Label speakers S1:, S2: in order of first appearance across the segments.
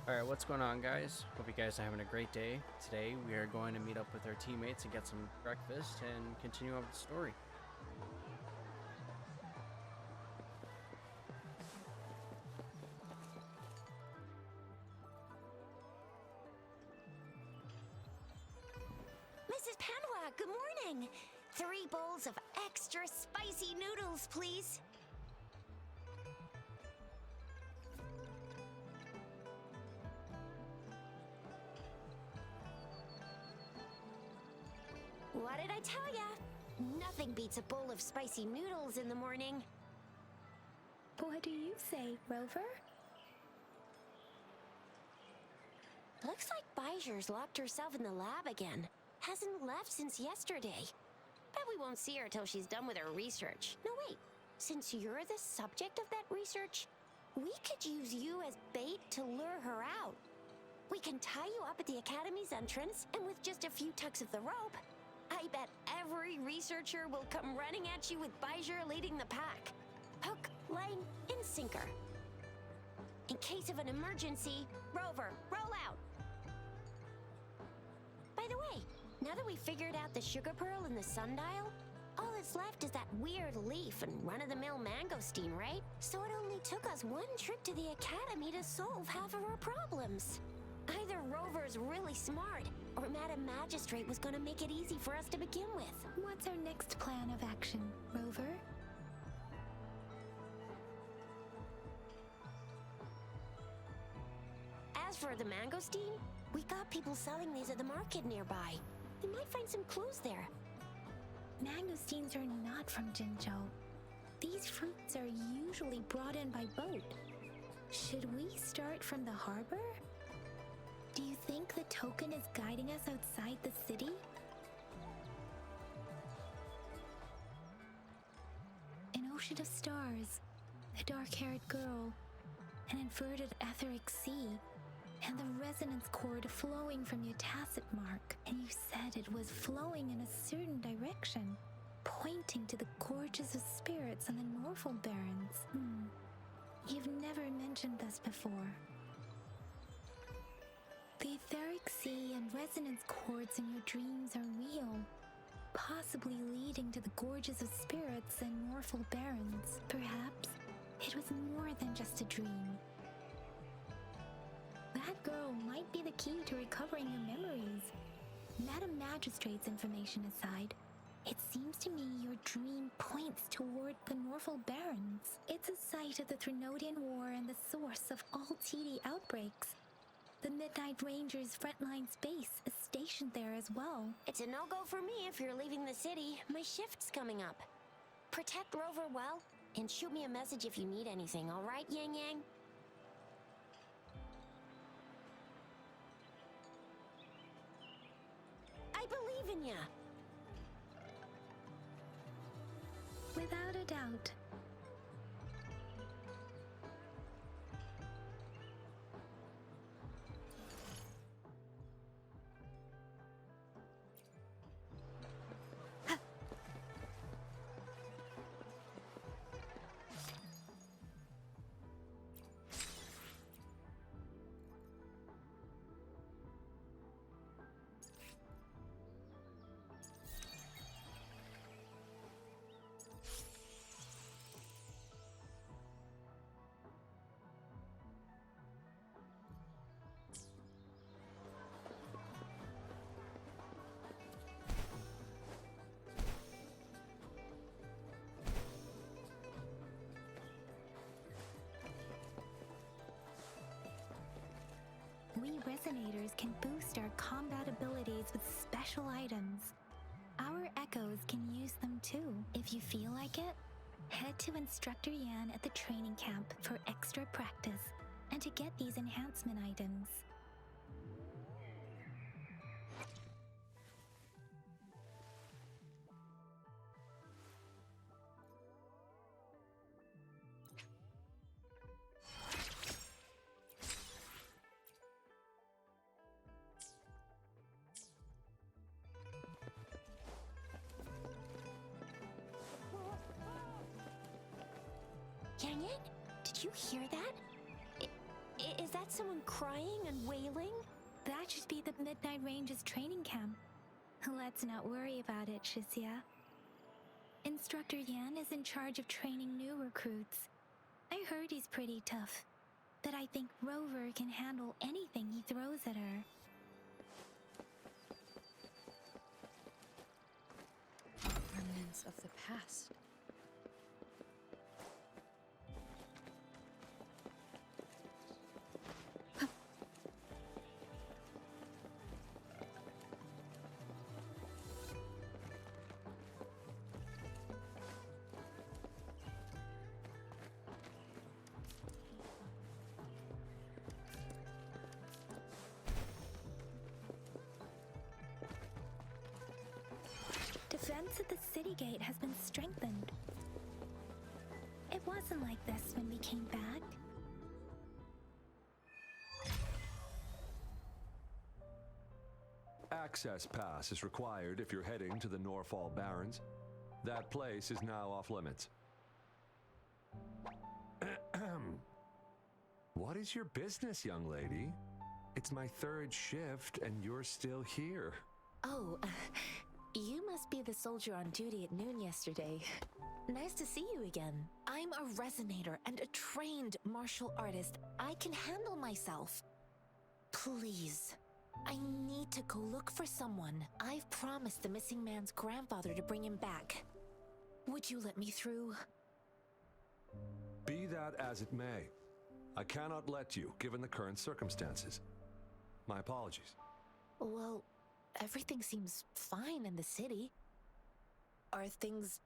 S1: Alright, what's going on, guys? Hope you guys are having a great day. Today we are going to meet up with our teammates and get some breakfast and continue on with the story.
S2: Mrs. Sanhua, good morning. 3 bowls of extra spicy noodles, please. What did I tell ya? Nothing beats a bowl of spicy noodles in the morning.
S3: What do you say, Rover?
S2: Looks like Baijer's locked herself in the lab again. Hasn't left since yesterday. Bet we won't see her till she's done with her research. No, wait. Since you're the subject of that research, we could use you as bait to lure her out. We can tie you up at the Academy's entrance, and with just a few tugs of the rope, I bet every researcher will come running at you with Baijer leading the pack. Hook, line, and sinker. In case of an emergency, Rover, roll out. By the way, now that we figured out the sugar pearl and the sundial, all that's left is that weird leaf and run-of-the-mill mangosteen, right? So it only took us 1 trip to the Academy to solve half of our problems. Either Rover's really smart, or Madam Magistrate was gonna make it easy for us to begin with.
S3: What's our next plan of action, Rover?
S2: As for the mangosteen, we got people selling these at the market nearby. We might find some clues there.
S3: Mangosteens are not from Jinzhou. These fruits are usually brought in by boat. Should we start from the harbor? Do you think the token is guiding us outside the city? An ocean of stars, a dark-haired girl, an inverted etheric sea, and the resonance cord flowing from your tacit mark. And you said it was flowing in a certain direction, pointing to the gorges of spirits on the Norfolk Barrens. You've never mentioned this before. The etheric sea and resonance cords in your dreams are real, possibly leading to the gorges of spirits and Norfolk Barrens. Perhaps it was more than just a dream. That girl might be the key to recovering your memories. Madam Magistrate's information aside, it seems to me your dream points toward the Norfolk Barrens. It's a site of the Trinodian War and the source of all TD outbreaks. The Midnight Ranger's frontline base is stationed there as well.
S2: It's a no-go for me if you're leaving the city. My shift's coming up. Protect Rover well, and shoot me a message if you need anything, all right, Yang Yang? I believe in ya!
S3: Without a doubt. We Resonators can boost our combat abilities with special items. Our Echoes can use them too. If you feel like it, head to Instructor Yan at the training camp for extra practice and to get these enhancement items.
S2: Yang Yang, did you hear that? Is that someone crying and wailing?
S3: That should be the Midnight Ranges training camp. Let's not worry about it, Shisia. Instructor Yan is in charge of training new recruits. I heard he's pretty tough, but I think Rover can handle anything he throws at her.
S4: Remnants of the past.
S3: Defense at the city gate has been strengthened. It wasn't like this when we came back.
S5: Access pass is required if you're heading to the Norfall Barrens. That place is now off limits. What is your business, young lady? It's my third shift and you're still here.
S6: Oh, you must be the soldier on duty at noon yesterday. Nice to see you again. I'm a resonator and a trained martial artist. I can handle myself. Please, I need to go look for someone. I've promised the missing man's grandfather to bring him back. Would you let me through?
S5: Be that as it may, I cannot let you, given the current circumstances. My apologies.
S6: Well, everything seems fine in the city. Are things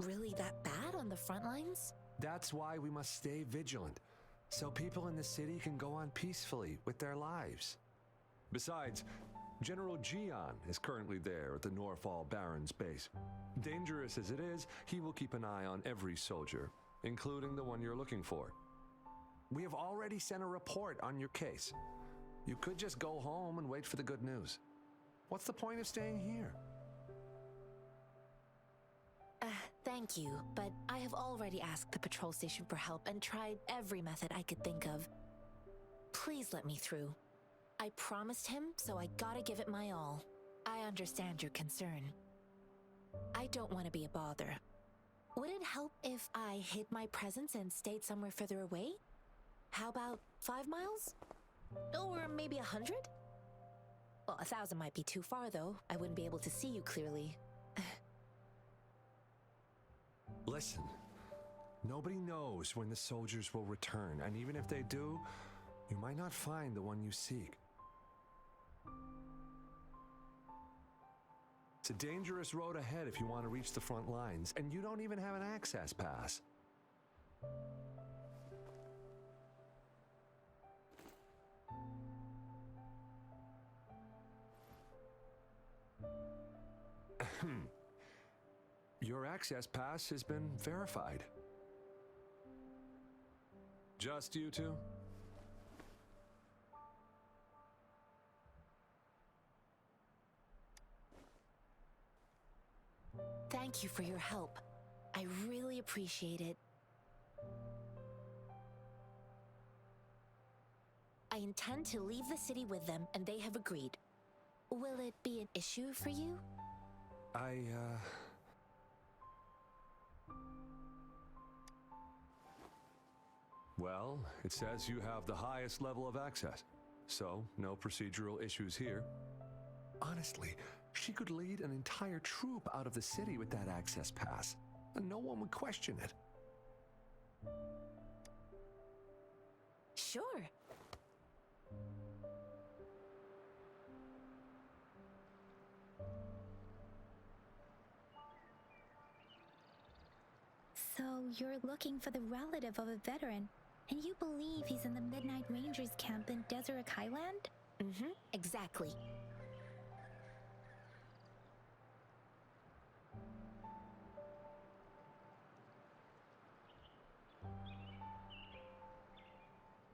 S6: really that bad on the front lines?
S5: That's why we must stay vigilant, so people in the city can go on peacefully with their lives. Besides, General Jian is currently there at the Norfall Barrens base. Dangerous as it is, he will keep an eye on every soldier, including the one you're looking for. We have already sent a report on your case. You could just go home and wait for the good news. What's the point of staying here?
S6: Thank you, but I have already asked the patrol station for help and tried every method I could think of. Please let me through. I promised him, so I gotta give it my all. I understand your concern. I don't want to be a bother. Would it help if I hid my presence and stayed somewhere further away? How about 5 miles? Or maybe 100? Well, 1,000 might be too far, though. I wouldn't be able to see you clearly.
S5: Listen, nobody knows when the soldiers will return, and even if they do, you might not find the one you seek. It's a dangerous road ahead if you want to reach the front lines, and you don't even have an access pass. Your access pass has been verified. Just you two?
S6: Thank you for your help. I really appreciate it. I intend to leave the city with them, and they have agreed. Will it be an issue for you?
S5: Well, it says you have the highest level of access, so no procedural issues here. Honestly, she could lead an entire troop out of the city with that access pass, and no one would question it.
S6: Sure.
S3: So you're looking for the relative of a veteran, and you believe he's in the Midnight Rangers camp in Deseret Highland?
S6: Mm-hmm, exactly.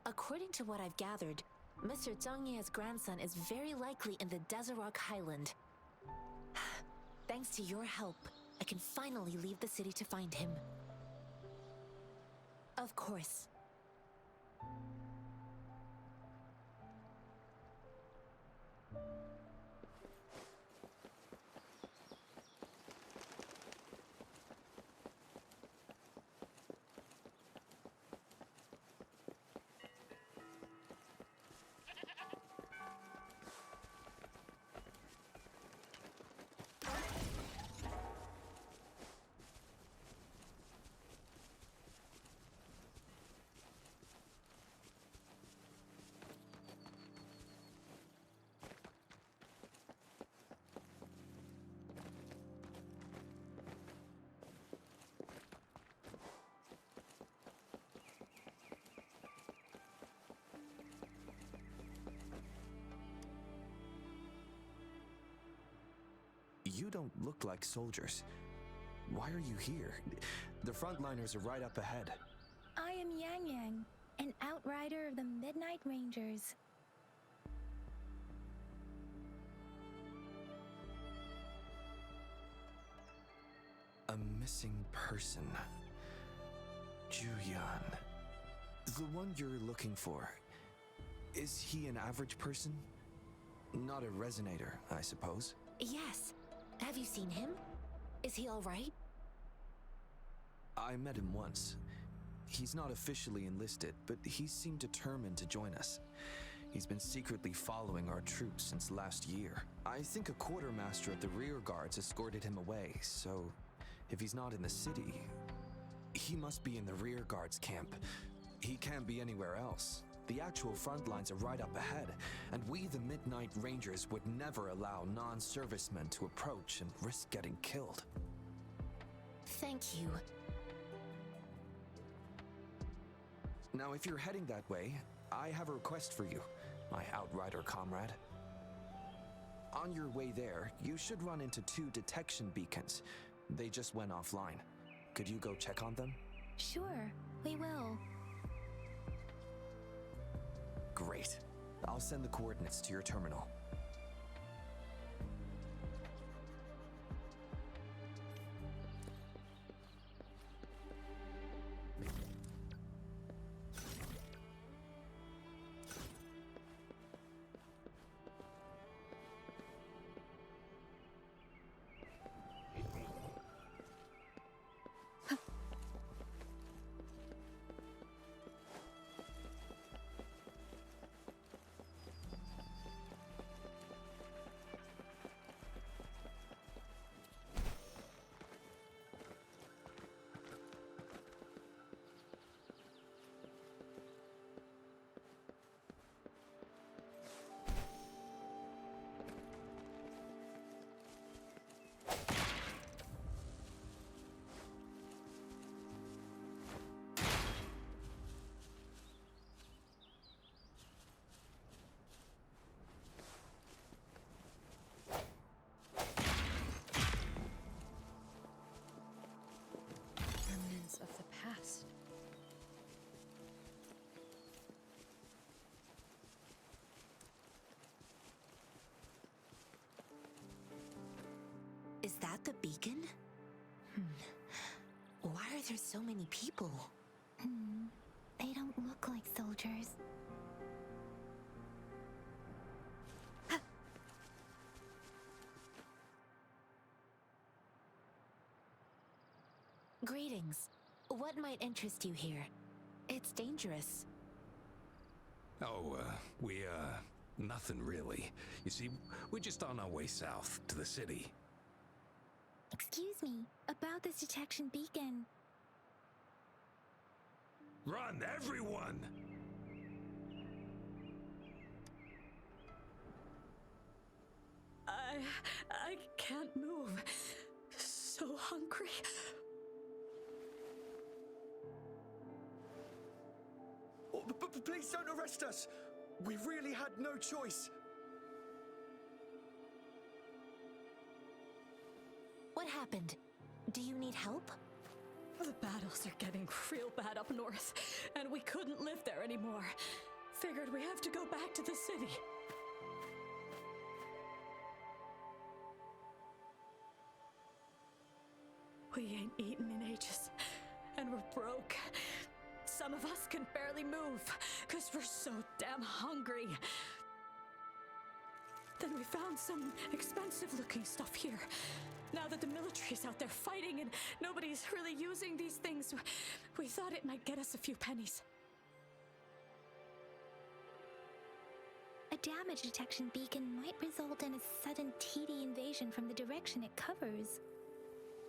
S6: According to what I've gathered, Mr. Zhang Ye's grandson is very likely in the Deseret Highland. Thanks to your help, I can finally leave the city to find him. Of course.
S7: You don't look like soldiers. Why are you here? The frontliners are right up ahead.
S3: I am Yang Yang, an outrider of the Midnight Rangers.
S7: A missing person. Juyan. The one you're looking for. Is he an average person? Not a resonator, I suppose.
S6: Yes. Have you seen him? Is he all right?
S7: I met him once. He's not officially enlisted, but he seemed determined to join us. He's been secretly following our troops since last year. I think a quartermaster of the rear guards escorted him away, so if he's not in the city, he must be in the rear guards camp. He can't be anywhere else. The actual front lines are right up ahead, and we, the Midnight Rangers, would never allow non-servicemen to approach and risk getting killed.
S6: Thank you.
S7: Now, if you're heading that way, I have a request for you, my outrider comrade. On your way there, you should run into 2 detection beacons. They just went offline. Could you go check on them?
S3: Sure, we will.
S7: Great. I'll send the coordinates to your terminal.
S4: Remnants of the past.
S6: Is that the beacon? Why are there so many people?
S3: They don't look like soldiers.
S6: Greetings. What might interest you here? It's dangerous.
S8: Oh, nothing really. You see, we're just on our way south to the city.
S3: Excuse me, about this detection beacon.
S8: Run, everyone!
S4: I can't move. So hungry.
S7: Oh, but please don't arrest us! We really had no choice!
S6: What happened? Do you need help?
S4: The battles are getting real bad up north, and we couldn't live there anymore. Figured we have to go back to the city. We ain't eaten in ages, and we're broke. Some of us can barely move, because we're so damn hungry. Then we found some expensive-looking stuff here. Now that the military's out there fighting and nobody's really using these things, we thought it might get us a few pennies.
S3: A damage detection beacon might result in a sudden TD invasion from the direction it covers.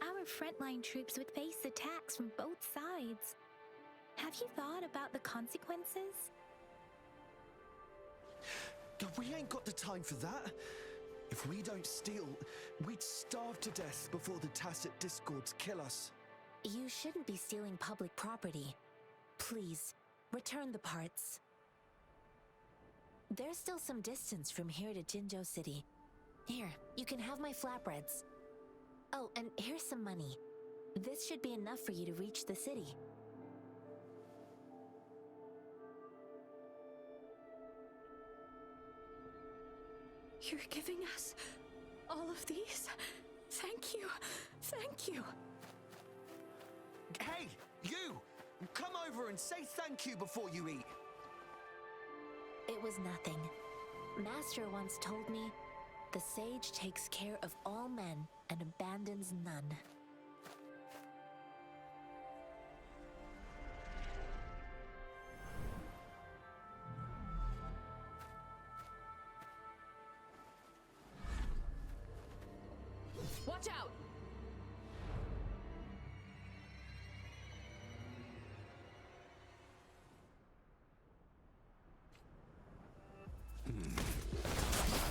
S3: Our frontline troops would face attacks from both sides. Have you thought about the consequences?
S7: We ain't got the time for that. If we don't steal, we'd starve to death before the Tacit Discords kill us.
S6: You shouldn't be stealing public property. Please, return the parts. There's still some distance from here to Jinzhou City. Here, you can have my flatbreads. Oh, and here's some money. This should be enough for you to reach the city.
S4: You're giving us all of these? Thank you. Thank you.
S7: Hey, you! Come over and say thank you before you eat.
S6: It was nothing. Master once told me, the sage takes care of all men and abandons none.
S4: Watch out!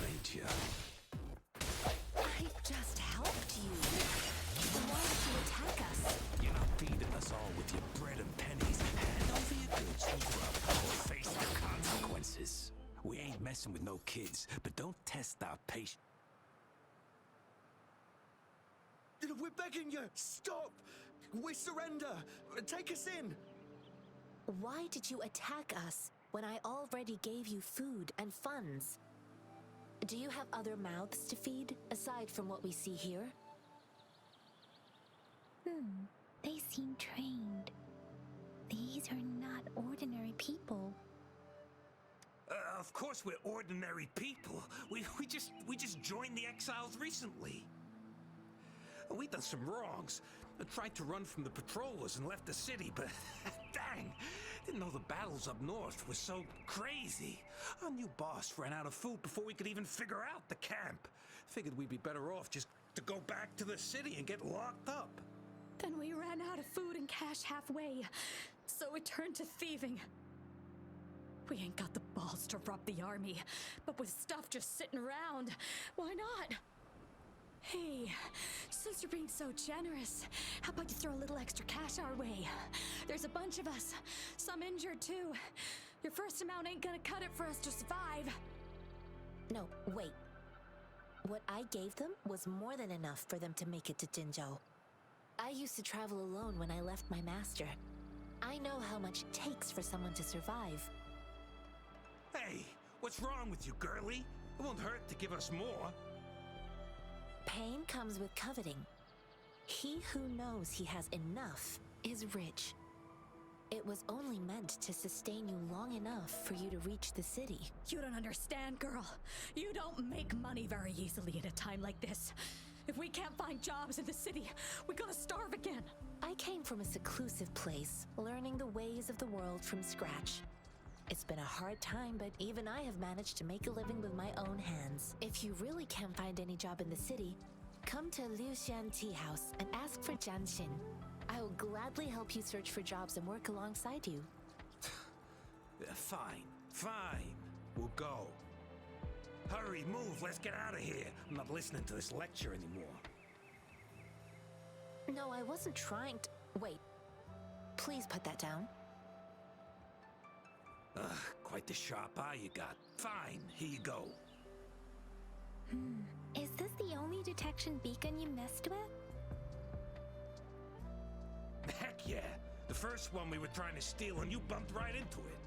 S8: Ain't ya?
S6: I just helped you. Why did you attack us?
S8: You're not feeding us all with your bread and pennies. Hand over your goods and grub, or face the consequences. We ain't messing with no kids, but don't test our patience.
S7: We're begging you! Stop! We surrender! Take us in! Why did you attack us when I already gave you food and funds? Do you have other mouths to feed, aside from what we see here?
S3: They seem trained. These are not ordinary people.
S8: Of course we're ordinary people. We just joined the exiles recently. We done some wrongs. Tried to run from the patrollers and left the city, but dang, didn't know the battles up north were so crazy. Our new boss ran out of food before we could even figure out the camp. Figured we'd be better off just to go back to the city and get locked up.
S4: Then we ran out of food and cash halfway, so we turned to thieving. We ain't got the balls to rob the army, but with stuff just sitting around, why not? Hey, since you're being so generous, how about you throw a little extra cash our way? There's a bunch of us, some injured too. Your first amount ain't gonna cut it for us to survive.
S6: No, wait. What I gave them was more than enough for them to make it to Jinzhou. I used to travel alone when I left my master. I know how much it takes for someone to survive.
S8: Hey, what's wrong with you, girlie? It won't hurt to give us more.
S6: Pain comes with coveting. He who knows he has enough is rich. It was only meant to sustain you long enough for you to reach the city.
S4: You don't understand, girl. You don't make money very easily at a time like this. If we can't find jobs in the city, we're gonna starve again.
S6: I came from a seclusive place, learning the ways of the world from scratch. It's been a hard time, but even I have managed to make a living with my own hands. If you really can't find any job in the city, come to Liuxian Tea House and ask for Jianxin. I will gladly help you search for jobs and work alongside you.
S8: Fine. We'll go. Hurry, move, let's get out of here. I'm not listening to this lecture anymore.
S6: No, I wasn't trying to... Wait. Please put that down.
S8: Quite the sharp eye you got. Fine, here you go.
S3: Is this the only detection beacon you messed with?
S8: Heck yeah. The first one we were trying to steal and you bumped right into it.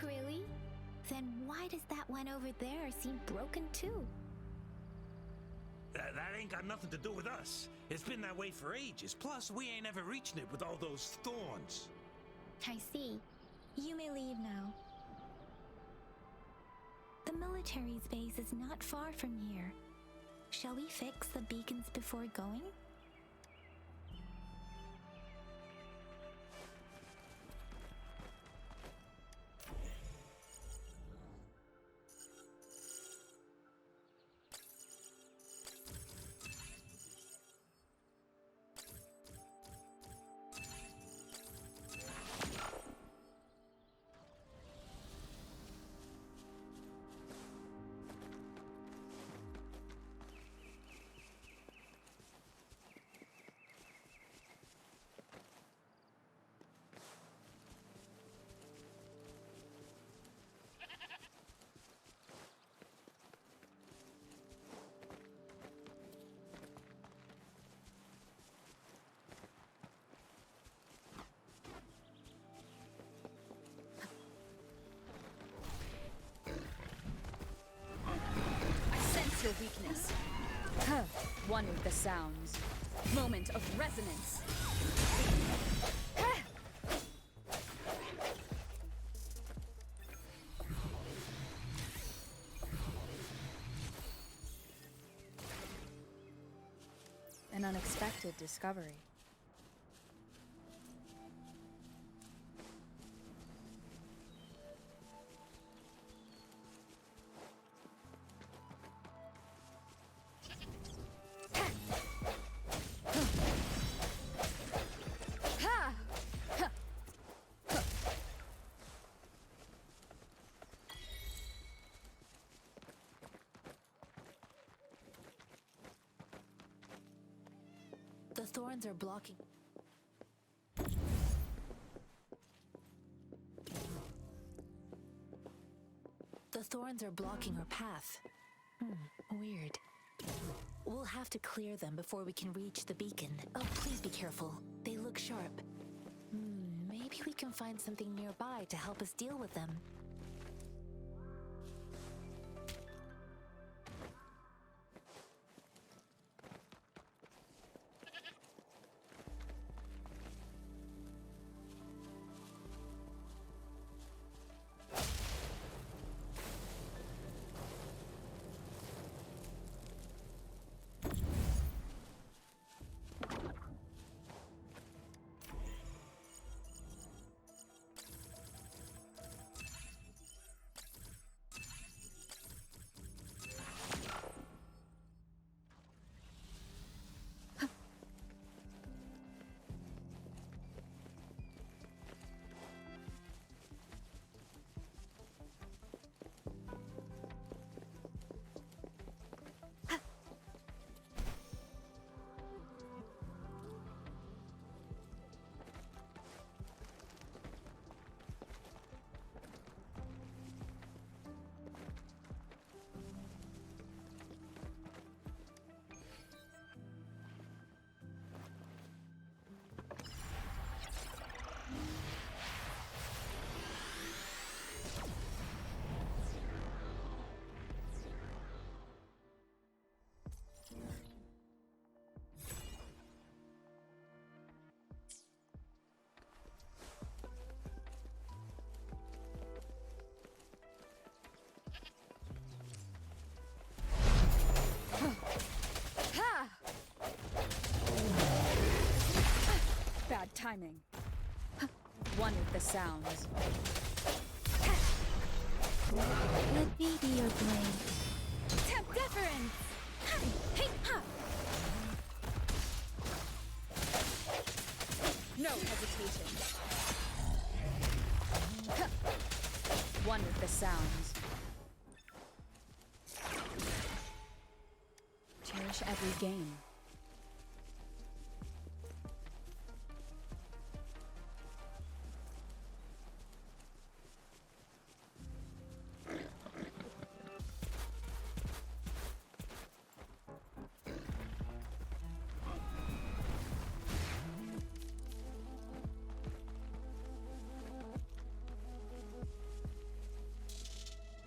S3: Really? Then why does that one over there seem broken too?
S8: That ain't got nothing to do with us. It's been that way for ages. Plus, we ain't ever reaching it with all those thorns.
S3: I see. You may leave now. The military's base is not far from here. Shall we fix the beacons before going?
S4: One with the sounds. Moment of resonance. An unexpected discovery.
S6: The thorns are blocking. The thorns are blocking our path. Weird. We'll have to clear them before we can reach the beacon. Oh, please be careful. They look sharp. Maybe we can find something nearby to help us deal with them.
S4: Bad timing. One with the sounds.
S3: Let me be your blade.
S4: Temp deference! Hey, ha! No hesitation. One with the sounds. Cherish every game.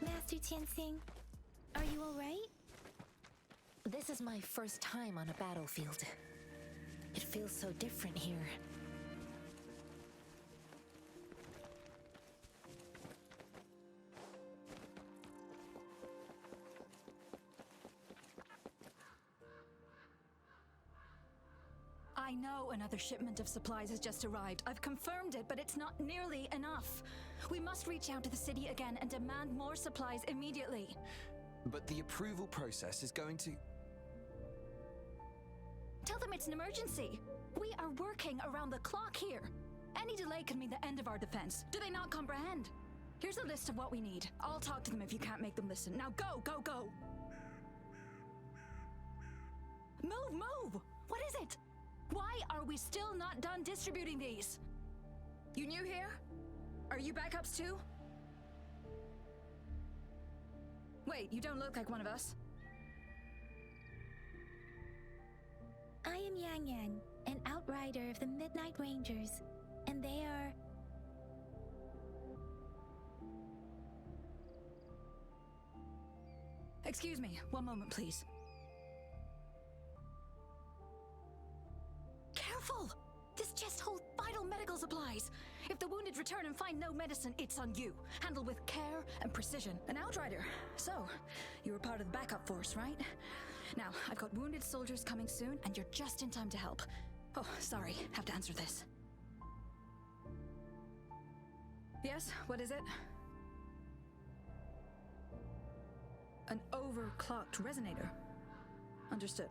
S3: Master Jianxin, are you alright?
S6: This is my first time on a battlefield. It feels so different here.
S4: I know another shipment of supplies has just arrived. I've confirmed it, but it's not nearly enough. We must reach out to the city again and demand more supplies immediately.
S7: But the approval process is going to...
S4: Tell them it's an emergency. We are working around the clock here. Any delay could mean the end of our defense. Do they not comprehend? Here's a list of what we need. I'll talk to them if you can't make them listen. Now go, go, go! Move, move! What is it? Why are we still not done distributing these? You new here? Are you backups too? Wait, you don't look like one of us.
S3: I am Yang Yang, an outrider of the Midnight Rangers, and they are...
S4: Excuse me, one moment please. return and find no medicine, it's on you. Handle with care and precision. An outrider. So, you were part of the backup force, right? Now, I've got wounded soldiers coming soon, and you're just in time to help. Oh, sorry, have to answer this. Yes, what is it? An overclocked resonator. Understood.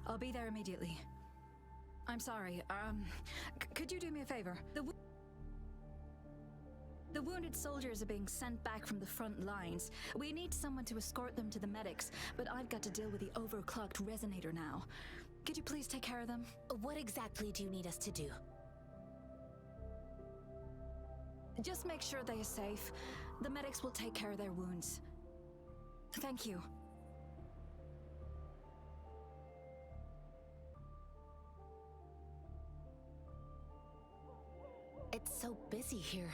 S4: I'll be there immediately. I'm sorry, could you do me a favor? The wounded soldiers are being sent back from the front lines. We need someone to escort them to the medics, but I've got to deal with the overclocked resonator now. Could you please take care of them?
S6: What exactly do you need us to do?
S4: Just make sure they are safe. The medics will take care of their wounds. Thank you.
S6: It's so busy here.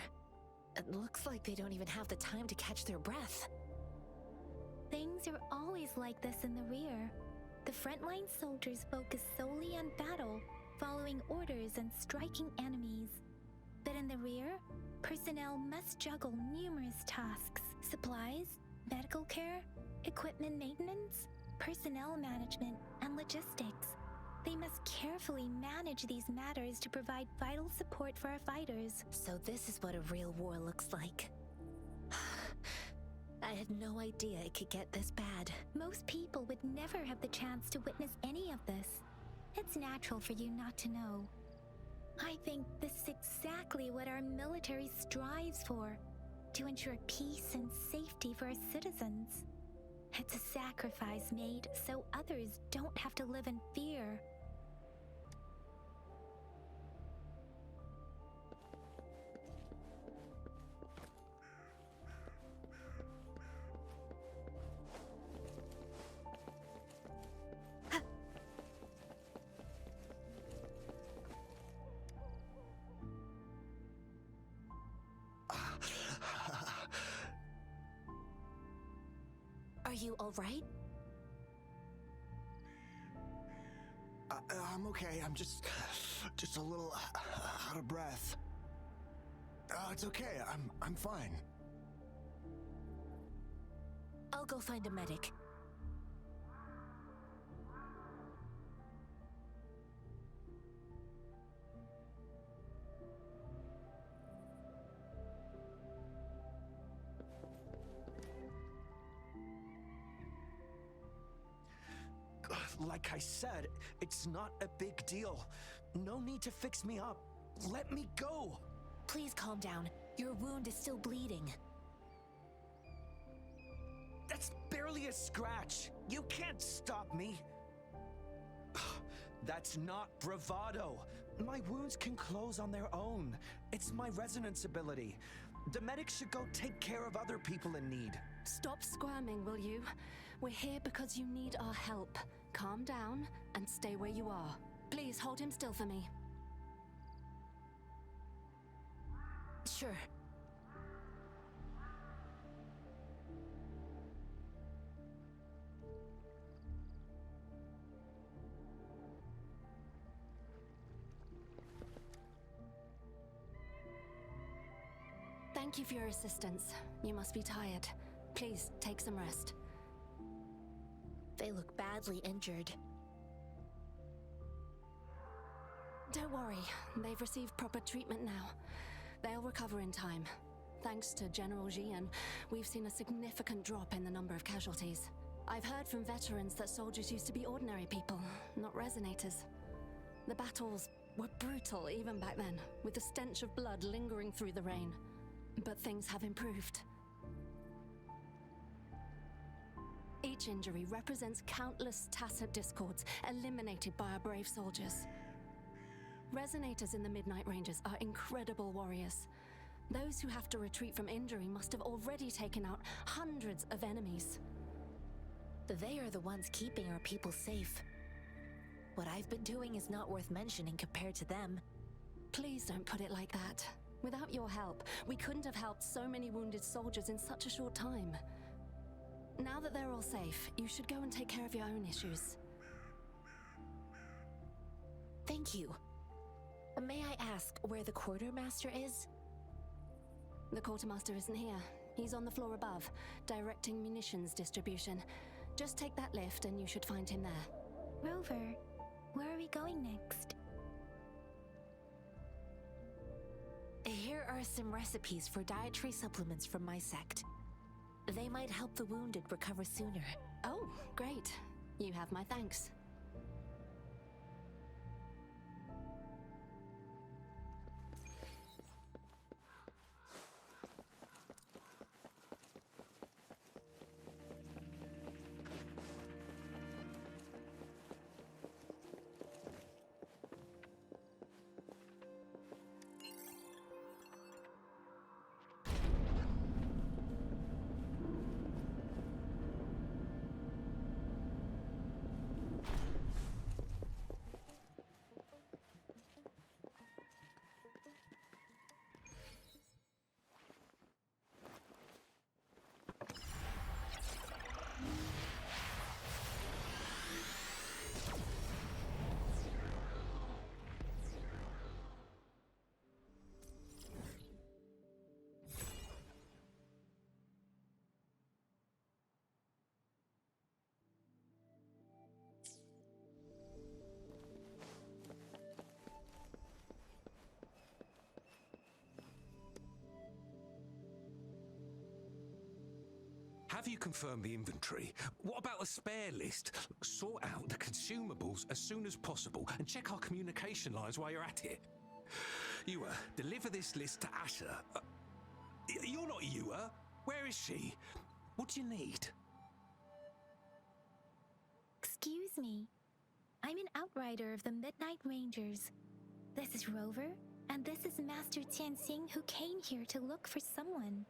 S6: It looks like they don't even have the time to catch their breath.
S3: Things are always like this in the rear. The frontline soldiers focus solely on battle, following orders and striking enemies. But in the rear, personnel must juggle numerous tasks: supplies, medical care, equipment maintenance, personnel management, and logistics. They must carefully manage these matters to provide vital support for our fighters.
S6: So this is what a real war looks like. I had no idea it could get this bad.
S3: Most people would never have the chance to witness any of this. It's natural for you not to know. I think this is exactly what our military strives for, to ensure peace and safety for our citizens. It's a sacrifice made so others don't have to live in fear.
S6: Are you all right?
S9: I'm okay. I'm just a little out of breath. It's okay. I'm fine.
S6: I'll go find a medic.
S7: Like I said, it's not a big deal. No need to fix me up. Let me go.
S6: Please calm down. Your wound is still bleeding.
S7: That's barely a scratch. You can't stop me. That's not bravado. My wounds can close on their own. It's my resonance ability. The medics should go take care of other people in need.
S10: Stop squirming, will you? We're here because you need our help. Calm down and stay where you are. Please hold him still for me.
S6: Sure.
S10: Thank you for your assistance. You must be tired. Please, take some rest.
S6: They look badly injured.
S10: Don't worry, they've received proper treatment now. They'll recover in time. Thanks to General Jian, we've seen a significant drop in the number of casualties. I've heard from veterans that soldiers used to be ordinary people, not resonators. The battles were brutal even back then, with the stench of blood lingering through the rain. But things have improved. Each injury represents countless tacit discords eliminated by our brave soldiers. Resonators in the Midnight Ranges are incredible warriors. Those who have to retreat from injury must have already taken out hundreds of enemies.
S6: They are the ones keeping our people safe. What I've been doing is not worth mentioning compared to them.
S10: Please don't put it like that. Without your help, we couldn't have helped so many wounded soldiers in such a short time. Now that they're all safe, you should go and take care of your own issues.
S6: Thank you. May I ask where the quartermaster is?
S10: The quartermaster isn't here. He's on the floor above, directing munitions distribution. Just take that lift and you should find him there.
S3: Rover, where are we going next?
S6: Here are some recipes for dietary supplements from my sect. They might help the wounded recover sooner.
S10: Oh, great. You have my thanks.
S8: Have you confirmed the inventory? What about the spare list? Sort out the consumables as soon as possible and check our communication lines while you're at it. Yua, deliver this list to Asher. You're not Yua. Where is she? What do you need?
S3: Excuse me. I'm an outrider of the Midnight Rangers. This is Rover, and this is Master Jianxin, who came here to look for someone.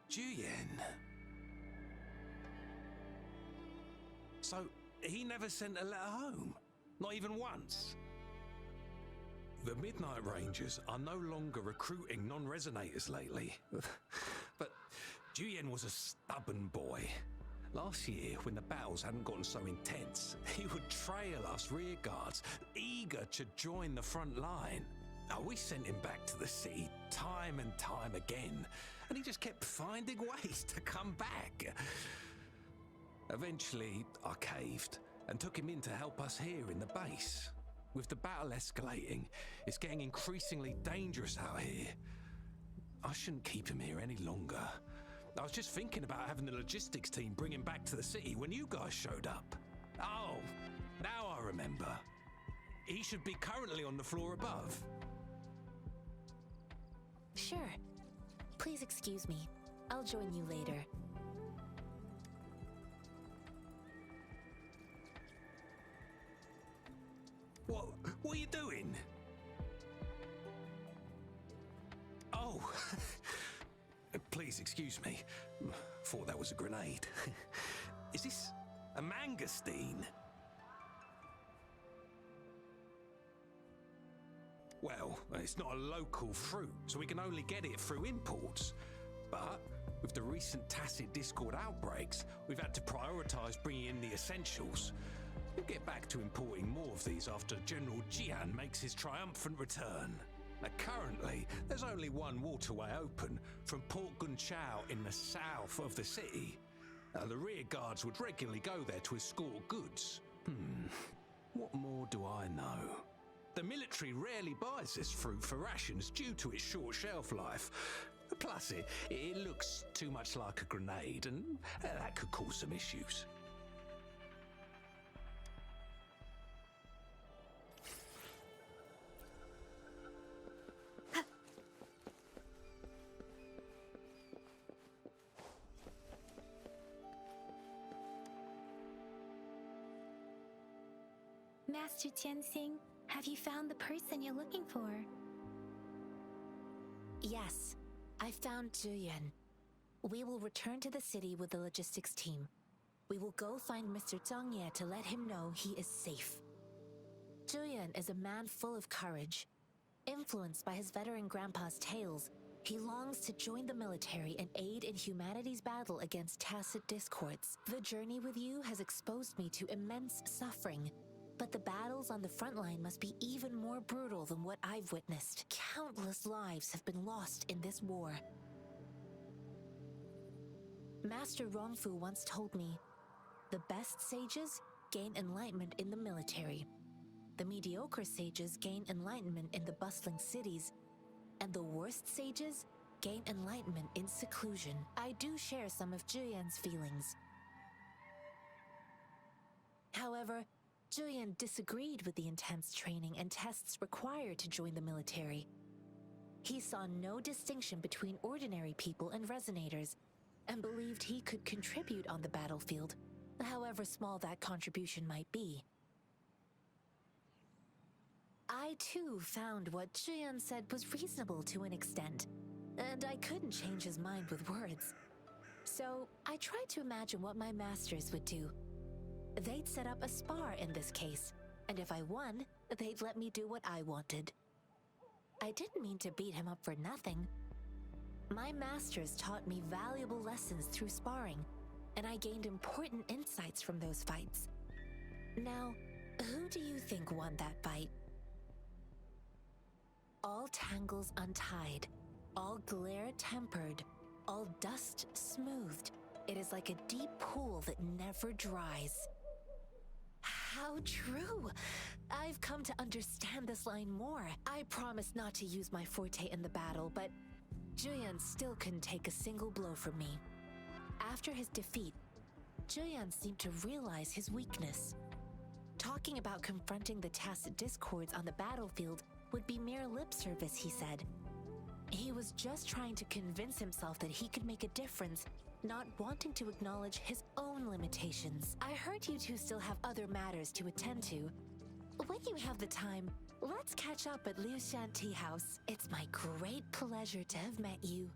S8: Juyen. So, he never sent a letter home? Not even once? The Midnight Rangers are no longer recruiting non-resonators lately. But Juyen was a stubborn boy. Last year, when the battles hadn't gotten so intense, he would trail us rearguards, eager to join the front line. Now, we sent him back to the city time and time again, and he just kept finding ways to come back. Eventually, I caved and took him in to help us here in the base. With the battle escalating, it's getting increasingly dangerous out here. I shouldn't keep him here any longer. I was just thinking about having the logistics team bring him back to the city when you guys showed up. Oh, now I remember. He should be currently on the floor above.
S6: Sure. Please excuse me. I'll join you later.
S8: What are you doing? Oh, please excuse me. Thought that was a grenade. Is this a mangosteen? Well, it's not a local fruit, so we can only get it through imports. But with the recent tacit Discord outbreaks, we've had to prioritize bringing in the essentials. We'll get back to importing more of these after General Jian makes his triumphant return. Now, currently, there's only one waterway open from Port Gunchao in the south of the city. The rear guards would regularly go there to escort goods. What more do I know? The military rarely buys this fruit for rations due to its short shelf life. Plus, it looks too much like a grenade, and that could cause some issues.
S3: Master Jianxin, have you found the person you're looking for?
S6: Yes, I found Juyen. We will return to the city with the logistics team. We will go find Mr. Zhang Ye to let him know he is safe. Juyen is a man full of courage. Influenced by his veteran grandpa's tales, He longs to join the military and aid in humanity's battle against tacit discords. The journey with you has exposed me to immense suffering, but the battles on the front line must be even more brutal than what I've witnessed. Countless lives have been lost in this war. Master Rongfu once told me, the best sages gain enlightenment in the military. The mediocre sages gain enlightenment in the bustling cities, and the worst sages gain enlightenment in seclusion. I do share some of Zhiyan's feelings. However, Zhiyan disagreed with the intense training and tests required to join the military. He saw no distinction between ordinary people and resonators, and believed he could contribute on the battlefield, however small that contribution might be. I too found what Jian said was reasonable to an extent, and I couldn't change his mind with words. So I tried to imagine what my masters would do. They'd set up a spar in this case, and if I won, they'd let me do what I wanted. I didn't mean to beat him up for nothing. My masters taught me valuable lessons through sparring, and I gained important insights from those fights. Now, who do you think won that fight? All tangles untied, all glare tempered, all dust smoothed. It is like a deep pool that never dries. How true! I've come to understand this line more. I promised not to use my forte in the battle, but Jian still couldn't take a single blow from me. After his defeat, Jian seemed to realize his weakness. Talking about confronting the tacit discords on the battlefield would be mere lip service, he said. He was just trying to convince himself that he could make a difference, not wanting to acknowledge his own limitations. I heard you two still have other matters to attend to. When you have the time, let's catch up at Liu Shan Tea House. It's my great pleasure to have met you.